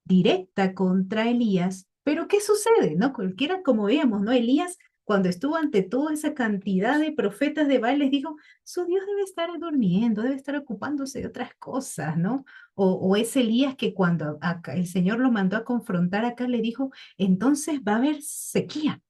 directa contra Elías. Pero ¿qué sucede? ¿No? Cualquiera, como veíamos, ¿no? Elías, cuando estuvo ante toda esa cantidad de profetas de Baal, les dijo, su Dios debe estar durmiendo, debe estar ocupándose de otras cosas, ¿no? O es Elías que cuando acá el Señor lo mandó a confrontar acá, le dijo, entonces va a haber sequía,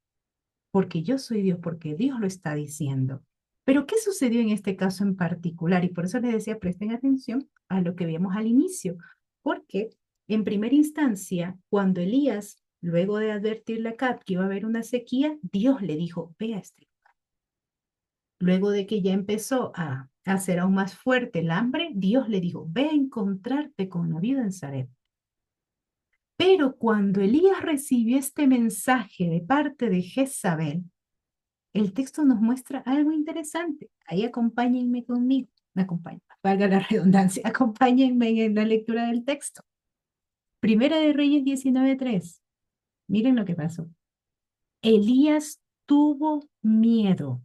porque yo soy Dios, porque Dios lo está diciendo. Pero ¿qué sucedió en este caso en particular? Y por eso les decía, presten atención a lo que vimos al inicio, porque en primera instancia, cuando Elías, luego de advertirle a Acab que iba a haber una sequía, Dios le dijo, ve a este lugar. Luego de que ya empezó a hacer aún más fuerte el hambre, Dios le dijo, ve a encontrarte con la viuda en Sarepta. Pero cuando Elías recibió este mensaje de parte de Jezabel, el texto nos muestra algo interesante. Ahí acompáñenme conmigo. Me acompañan, valga la redundancia. Acompáñenme en la lectura del texto. Primera de Reyes 19:3. Miren lo que pasó. Elías tuvo miedo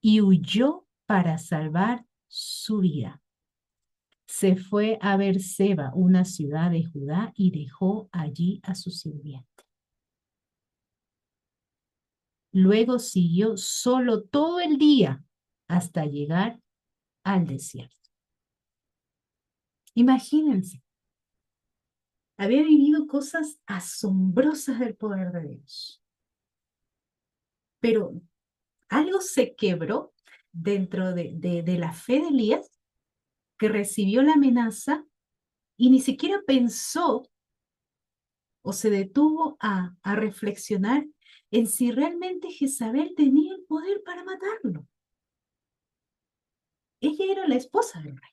y huyó para salvar su vida. Se fue a Beerseba, una ciudad de Judá, y dejó allí a su sirviente. Luego siguió solo todo el día hasta llegar al desierto. Imagínense, había vivido cosas asombrosas del poder de Dios, pero algo se quebró dentro de la fe de Elías, que recibió la amenaza y ni siquiera pensó o se detuvo a reflexionar en si realmente Jezabel tenía el poder para matarlo. Ella era la esposa del rey,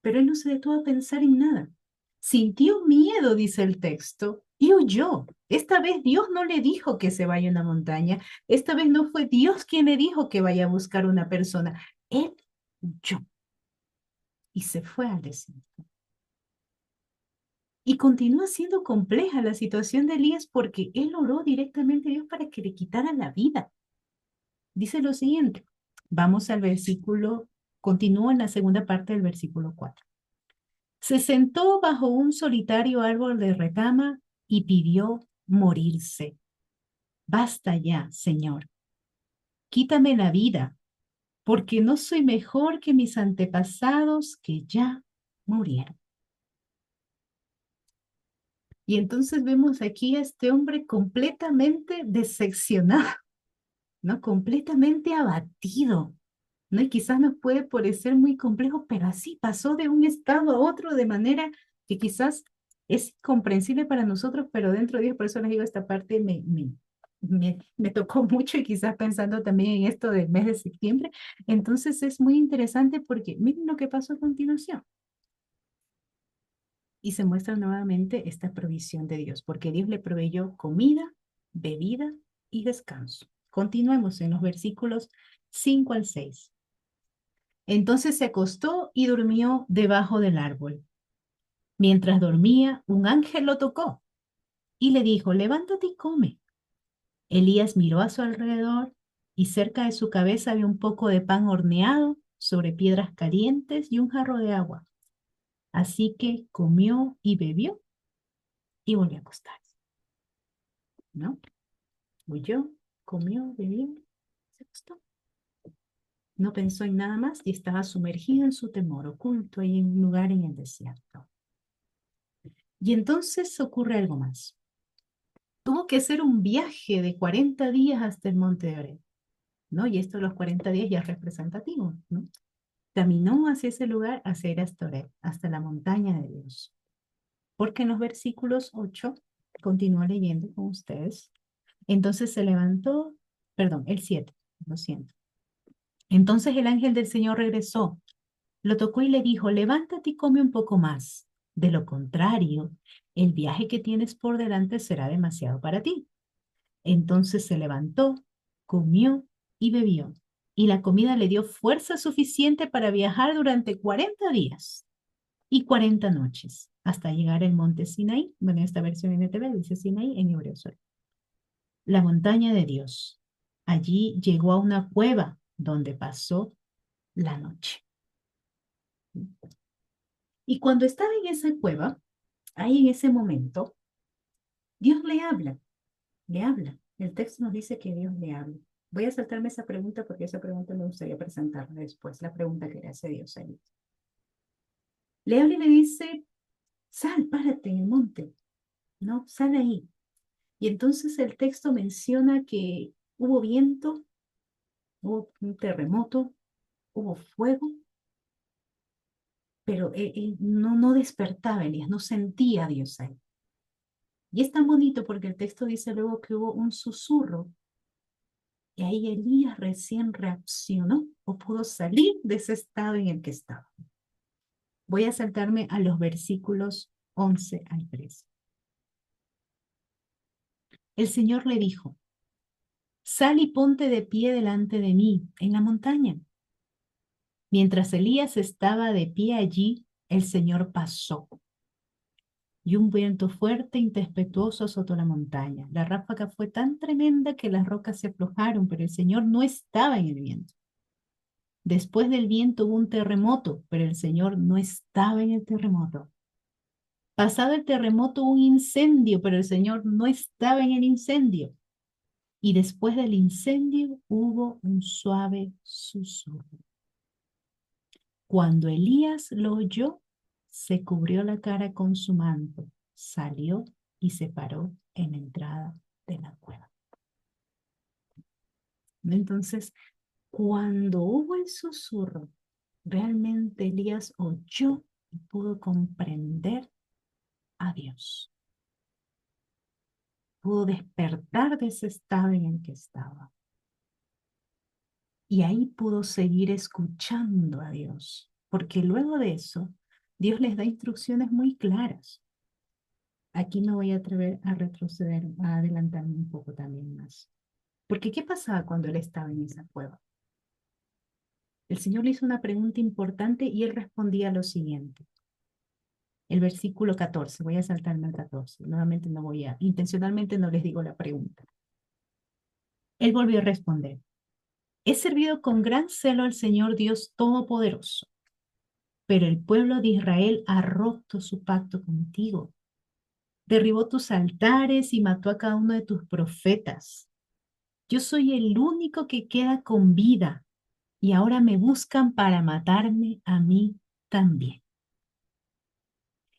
pero él no se detuvo a pensar en nada. Sintió miedo, dice el texto, y huyó. Esta vez Dios no le dijo que se vaya a una montaña. Esta vez no fue Dios quien le dijo que vaya a buscar una persona. Él huyó y se fue al desierto. Y continúa siendo compleja la situación de Elías porque él oró directamente a Dios para que le quitara la vida. Dice lo siguiente. Vamos al versículo, continúa en la segunda parte del versículo 4. Se sentó bajo un solitario árbol de retama y pidió morirse. Basta ya, Señor. Quítame la vida, porque no soy mejor que mis antepasados que ya murieron. Y entonces vemos aquí a este hombre completamente decepcionado, ¿no? Completamente abatido, ¿no? Y quizás nos puede parecer muy complejo, pero así pasó de un estado a otro de manera que quizás es comprensible para nosotros, pero dentro de Dios, por eso les digo, esta parte me tocó mucho y quizás pensando también en esto del mes de septiembre. Entonces es muy interesante porque miren lo que pasó a continuación. Y se muestra nuevamente esta provisión de Dios, porque Dios le proveyó comida, bebida y descanso. Continuemos en los versículos 5 al 6. Entonces se acostó y durmió debajo del árbol. Mientras dormía, un ángel lo tocó y le dijo, levántate y come. Elías miró a su alrededor y cerca de su cabeza había un poco de pan horneado sobre piedras calientes y un jarro de agua. Así que comió y bebió y volvió a acostarse, ¿no? Huyó, comió, bebió, se acostó. No pensó en nada más y estaba sumergido en su temor, oculto ahí en un lugar en el desierto. Y entonces ocurre algo más. Tuvo que hacer un viaje de 40 días hasta el monte de Oreb, ¿no? Y esto de los 40 días ya es representativo, ¿no? Caminó hacia ese lugar, hacia ir hasta Oreb, hasta la montaña de Dios. Porque en los versículos 8, continúo leyendo con ustedes, entonces se levantó, perdón, el 7, lo siento. Entonces el ángel del Señor regresó, lo tocó y le dijo, levántate y come un poco más. De lo contrario, el viaje que tienes por delante será demasiado para ti. Entonces se levantó, comió y bebió, y la comida le dio fuerza suficiente para viajar durante 40 días y 40 noches, hasta llegar al monte Sinaí. Bueno, esta versión NTV dice Sinaí, en hebreo solo. La montaña de Dios. Allí llegó a una cueva donde pasó la noche. Y cuando estaba en esa cueva, ahí en ese momento, Dios le habla, le habla. El texto nos dice que Dios le habla. Voy a saltarme esa pregunta porque esa pregunta me gustaría presentarla después, la pregunta que le hace Dios a él. Le habla y le dice, sal, párate en el monte, ¿no? Sal ahí. Y entonces el texto menciona que hubo viento, hubo un terremoto, hubo fuego, pero no despertaba Elías, no sentía a Dios ahí. Y es tan bonito porque el texto dice luego que hubo un susurro y ahí Elías recién reaccionó o pudo salir de ese estado en el que estaba. Voy a saltarme a los versículos 11 al 13. El Señor le dijo, sal y ponte de pie delante de mí en la montaña. Mientras Elías estaba de pie allí, el Señor pasó y un viento fuerte e impetuoso azotó la montaña. La ráfaga fue tan tremenda que las rocas se aflojaron, pero el Señor no estaba en el viento. Después del viento hubo un terremoto, pero el Señor no estaba en el terremoto. Pasado el terremoto hubo un incendio, pero el Señor no estaba en el incendio. Y después del incendio hubo un suave susurro. Cuando Elías lo oyó, se cubrió la cara con su manto, salió y se paró en la entrada de la cueva. Entonces, cuando hubo el susurro, realmente Elías oyó y pudo comprender a Dios. Pudo despertar de ese estado en el que estaba. Y ahí pudo seguir escuchando a Dios, porque luego de eso, Dios les da instrucciones muy claras. Aquí me voy a atrever a retroceder, a adelantarme un poco también más. Porque ¿qué pasaba cuando él estaba en esa cueva? El Señor le hizo una pregunta importante y él respondía lo siguiente. El versículo 14, voy a saltarme al 14. Nuevamente intencionalmente no les digo la pregunta. Él volvió a responder. He servido con gran celo al Señor Dios Todopoderoso, pero el pueblo de Israel ha roto su pacto contigo. Derribó tus altares y mató a cada uno de tus profetas. Yo soy el único que queda con vida y ahora me buscan para matarme a mí también.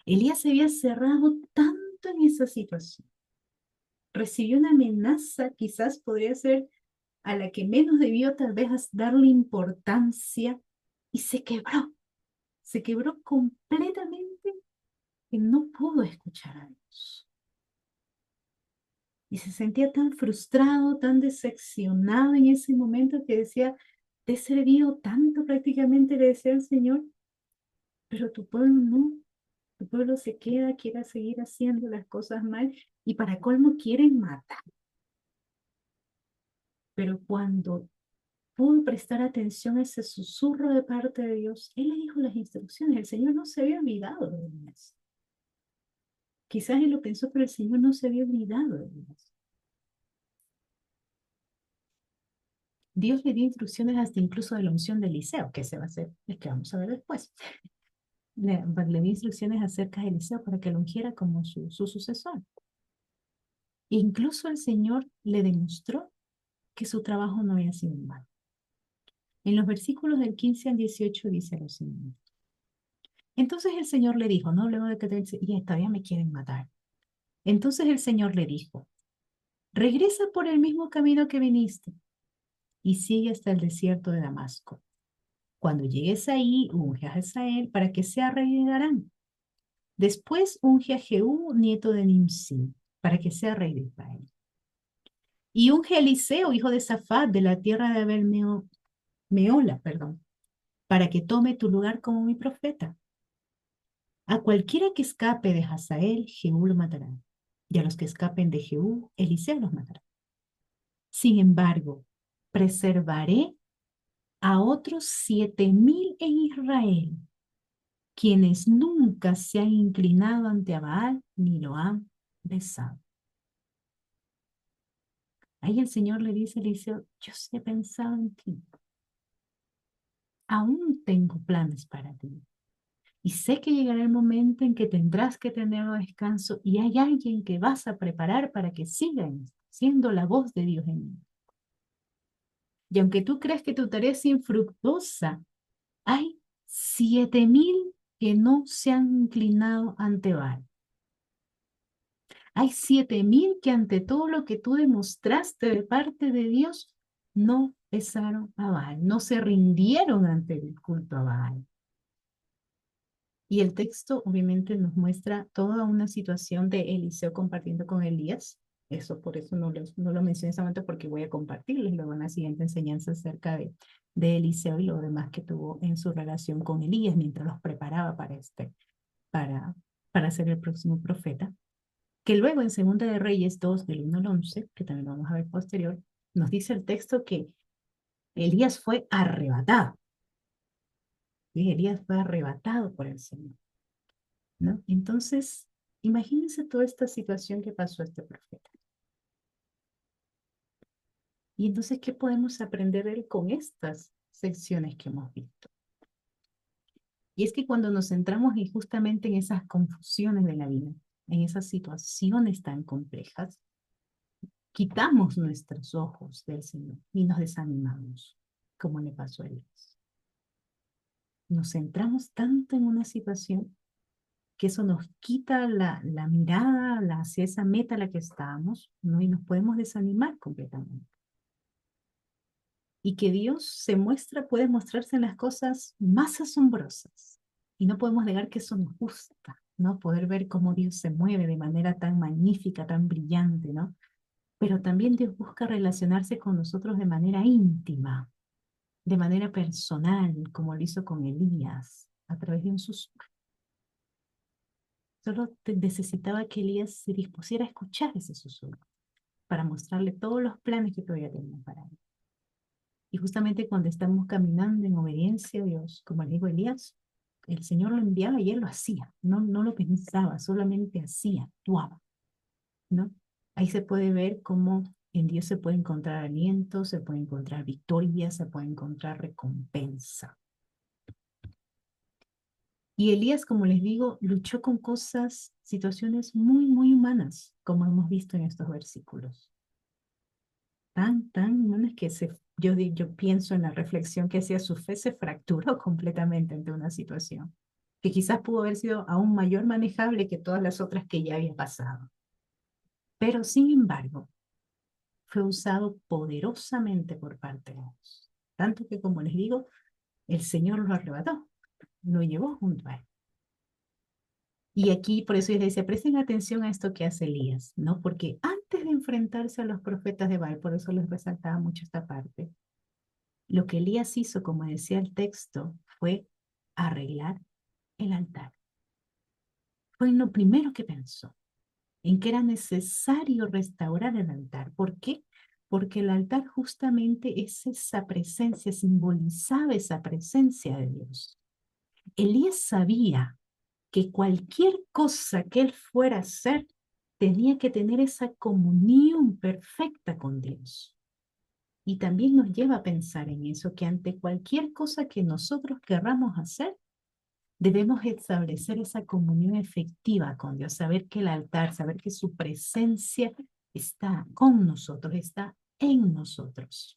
Elías se había cerrado tanto en esa situación. Recibió una amenaza, quizás podría ser a la que menos debió tal vez darle importancia y se quebró completamente y no pudo escuchar a Dios. Y se sentía tan frustrado, tan decepcionado en ese momento que decía, te he servido tanto prácticamente, le decía al Señor, pero tu pueblo no, tu pueblo se queda, quiere seguir haciendo las cosas mal y para colmo quieren matar. Pero cuando pudo prestar atención a ese susurro de parte de Dios. Él le dijo las instrucciones. El Señor no se había olvidado de Elías. Quizás él lo pensó, pero el Señor no se había olvidado de Elías. Dios le dio instrucciones hasta incluso de la unción de Eliseo, que se va a hacer, es que vamos a ver después. Le dio instrucciones acerca de Eliseo para que lo ungiera como su sucesor. Incluso el Señor le demostró que su trabajo no había sido en vano. En los versículos del 15 al 18 dice lo siguiente. Entonces el Señor le dijo, no, luego de que y todavía me quieren matar. Entonces el Señor le dijo, regresa por el mismo camino que viniste y sigue hasta el desierto de Damasco. Cuando llegues ahí, unge a Hazael para que sea rey de Aram. Después unge a Jehú, nieto de Nimsi, para que sea rey de Israel. Y unge a Eliseo, hijo de Safat, de la tierra de Abel Meola, para que tome tu lugar como mi profeta. A cualquiera que escape de Hazael, Jehú lo matará. Y a los que escapen de Jehú, Eliseo los matará. Sin embargo, preservaré a otros 7,000 en Israel, quienes nunca se han inclinado ante Baal ni lo han besado. Ahí el Señor le dice a Eliseo, yo sí he pensado en ti. Aún tengo planes para ti. Y sé que llegará el momento en que tendrás que tener un descanso y hay alguien que vas a preparar para que siga siendo la voz de Dios en mí. Y aunque tú creas que tu tarea es infructuosa, hay 7,000 que no se han inclinado ante Baal. Hay 7,000 que ante todo lo que tú demostraste de parte de Dios, no besaron a Baal, no se rindieron ante el culto a Baal. Y el texto obviamente nos muestra toda una situación de Eliseo compartiendo con Elías. Eso por eso no lo mencioné en este momento porque voy a compartirles luego en la siguiente enseñanza acerca de Eliseo y lo demás que tuvo en su relación con Elías mientras los preparaba para ser el próximo profeta. Que luego en Segunda de Reyes 2, del 1 al 11, que también vamos a ver posterior, nos dice el texto que Elías fue arrebatado. Y Elías fue arrebatado por el Señor, ¿no? Entonces, imagínense toda esta situación que pasó a este profeta. Y entonces, ¿qué podemos aprender de él con estas secciones que hemos visto? Y es que cuando nos centramos justamente en esas confusiones de la vida, en esas situaciones tan complejas, quitamos nuestros ojos del Señor y nos desanimamos, como le pasó a Elías. Nos centramos tanto en una situación que eso nos quita la mirada hacia esa meta a la que estábamos, ¿no? Y nos podemos desanimar completamente. Y que Dios puede mostrarse en las cosas más asombrosas. Y no podemos negar que eso nos gusta, ¿no? Poder ver cómo Dios se mueve de manera tan magnífica, tan brillante, ¿no? Pero también Dios busca relacionarse con nosotros de manera íntima, de manera personal, como lo hizo con Elías, a través de un susurro. Solo necesitaba que Elías se dispusiera a escuchar ese susurro para mostrarle todos los planes que todavía tenía para él. Y justamente cuando estamos caminando en obediencia a Dios, como le dijo Elías, el Señor lo enviaba y él lo hacía, no lo pensaba, solamente hacía, actuaba, ¿no? Ahí se puede ver cómo en Dios se puede encontrar aliento, se puede encontrar victoria, se puede encontrar recompensa. Y Elías, como les digo, luchó con cosas, situaciones muy, muy humanas, como hemos visto en estos versículos. Tan humanas que yo pienso en la reflexión que hacía su fe, se fracturó completamente ante una situación que quizás pudo haber sido aún mayor manejable que todas las otras que ya había pasado. Pero sin embargo, fue usado poderosamente por parte de Dios. Tanto que, como les digo, el Señor lo arrebató, lo llevó junto a él. Y aquí, por eso yo les decía, presten atención a esto que hace Elías, ¿no? Porque antes de enfrentarse a los profetas de Baal, por eso les resaltaba mucho esta parte, lo que Elías hizo, como decía el texto, fue arreglar el altar. Fue lo primero que pensó, en que era necesario restaurar el altar. ¿Por qué? porque el altar justamente es esa presencia, simbolizaba esa presencia de Dios. Elías sabía que cualquier cosa que él fuera a hacer tenía que tener esa comunión perfecta con Dios. Y también nos lleva a pensar en eso, que ante cualquier cosa que nosotros querramos hacer, debemos establecer esa comunión efectiva con Dios, saber que el altar, saber que su presencia está con nosotros, está en nosotros,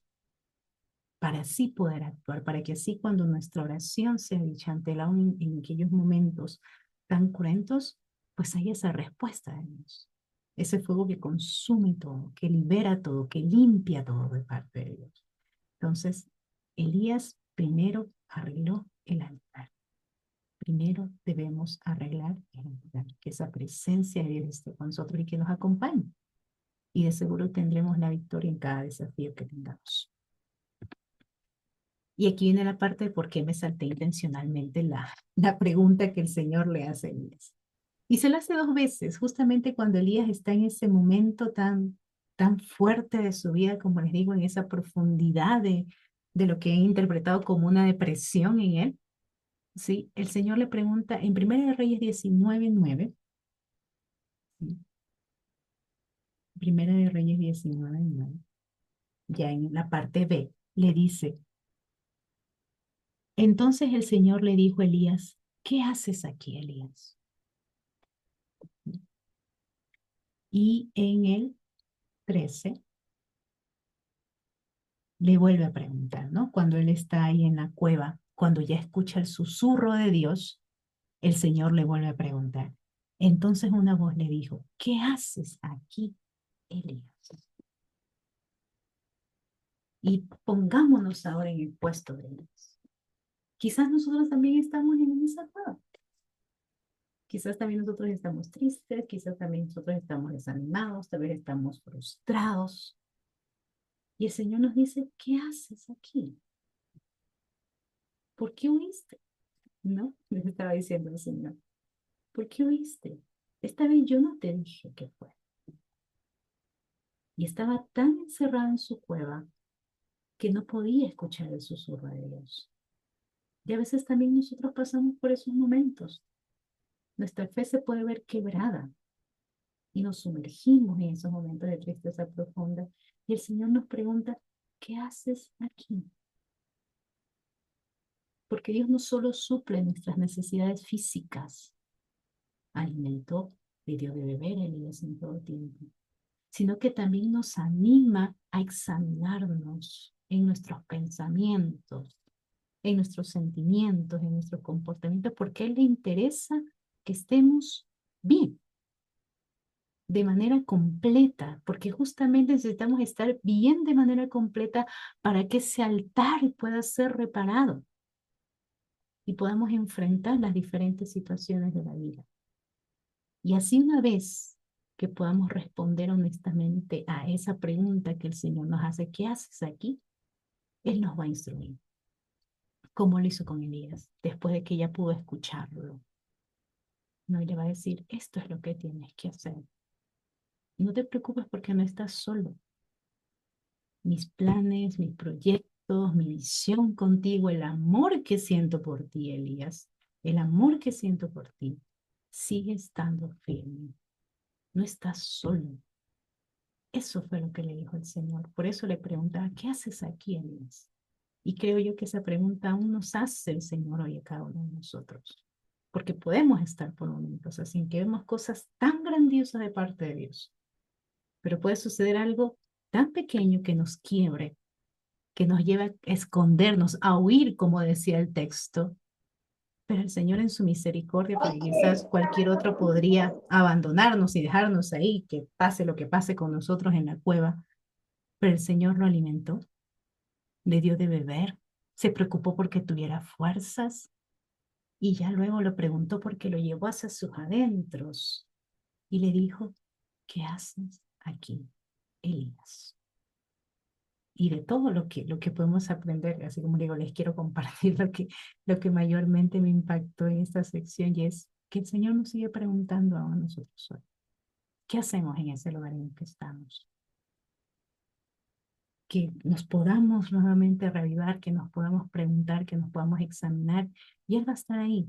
para así poder actuar, para que así cuando nuestra oración sea dicha ante Él, aún en aquellos momentos tan cruentos, pues hay esa respuesta de Dios. Ese fuego que consume todo, que libera todo, que limpia todo de parte de Dios. Entonces, Elías primero arregló el altar. Primero debemos arreglar el altar, que esa presencia de Dios esté con nosotros y que nos acompañe. Y de seguro tendremos la victoria en cada desafío que tengamos. Y aquí viene la parte de por qué me salté intencionalmente la pregunta que el Señor le hace a Elías. Y se la hace dos veces, justamente cuando Elías está en ese momento tan fuerte de su vida, como les digo, en esa profundidad de lo que he interpretado como una depresión en él. ¿Sí? El Señor le pregunta en Primera de Reyes 19:9, ¿sí? Primera de Reyes 19:9, ya en la parte B, le dice, entonces el Señor le dijo a Elías, ¿qué haces aquí, Elías? Y en el 13 le vuelve a preguntar, ¿no? Cuando él está ahí en la cueva, cuando ya escucha el susurro de Dios, el Señor le vuelve a preguntar. Entonces una voz le dijo, ¿qué haces aquí, Elías? Y pongámonos ahora en el puesto de Elías. Quizás nosotros también estamos en esa cueva. Quizás también nosotros estamos tristes, quizás también nosotros estamos desanimados, tal vez estamos frustrados. Y el Señor nos dice, ¿qué haces aquí? ¿Por qué huiste? ¿No? Les estaba diciendo el Señor. ¿Por qué huiste? Esta vez yo no te dije que fue. Y estaba tan encerrado en su cueva que no podía escuchar el susurro de Dios. Y a veces también nosotros pasamos por esos momentos. Nuestra fe se puede ver quebrada y nos sumergimos en esos momentos de tristeza profunda. Y el Señor nos pregunta, ¿qué haces aquí? Porque Dios no solo suple nuestras necesidades físicas, alimento, le dio de beber a Elías en todo tiempo, sino que también nos anima a examinarnos en nuestros pensamientos, en nuestros sentimientos, en nuestros comportamientos, porque a Él le interesa que estemos bien, de manera completa, porque justamente necesitamos estar bien de manera completa para que ese altar pueda ser reparado y podamos enfrentar las diferentes situaciones de la vida. Y así una vez que podamos responder honestamente a esa pregunta que el Señor nos hace, ¿qué haces aquí? Él nos va a instruir, como lo hizo con Elías, después de que ella pudo escucharlo. No, y le va a decir, esto es lo que tienes que hacer. No te preocupes porque no estás solo. Mis planes, mis proyectos, mi visión contigo, el amor que siento por ti, Elías, el amor que siento por ti, sigue estando firme. No estás solo. Eso fue lo que le dijo el Señor. Por eso le preguntaba, ¿qué haces aquí, Elías? Y creo yo que esa pregunta aún nos hace el Señor hoy a cada uno de nosotros. Porque podemos estar por momentos así, en que vemos cosas tan grandiosas de parte de Dios. Pero puede suceder algo tan pequeño que nos quiebre, que nos lleva a escondernos, a huir, como decía el texto. Pero el Señor en su misericordia, porque quizás cualquier otro podría abandonarnos y dejarnos ahí, que pase lo que pase con nosotros en la cueva. Pero el Señor lo alimentó, le dio de beber, se preocupó porque tuviera fuerzas y ya luego lo preguntó porque lo llevó hacia sus adentros y le dijo, ¿qué haces aquí, Elías? Y de todo lo que podemos aprender, así como digo, les quiero compartir lo que mayormente me impactó en esta sección y es que el Señor nos sigue preguntando a nosotros hoy, ¿qué hacemos en ese lugar en el que estamos? que nos podamos nuevamente reavivar, que nos podamos preguntar, que nos podamos examinar, y Él va a estar ahí,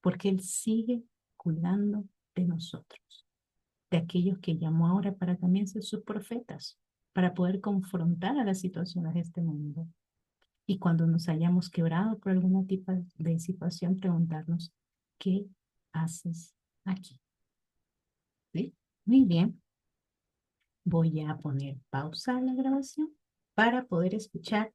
porque Él sigue cuidando de nosotros, de aquellos que llamó ahora para también ser sus profetas, para poder confrontar a las situaciones de este mundo. Y cuando nos hayamos quebrado por alguna tipo de situación, preguntarnos, ¿qué haces aquí? ¿Sí? Muy bien. Voy a poner pausa a la grabación para poder escuchar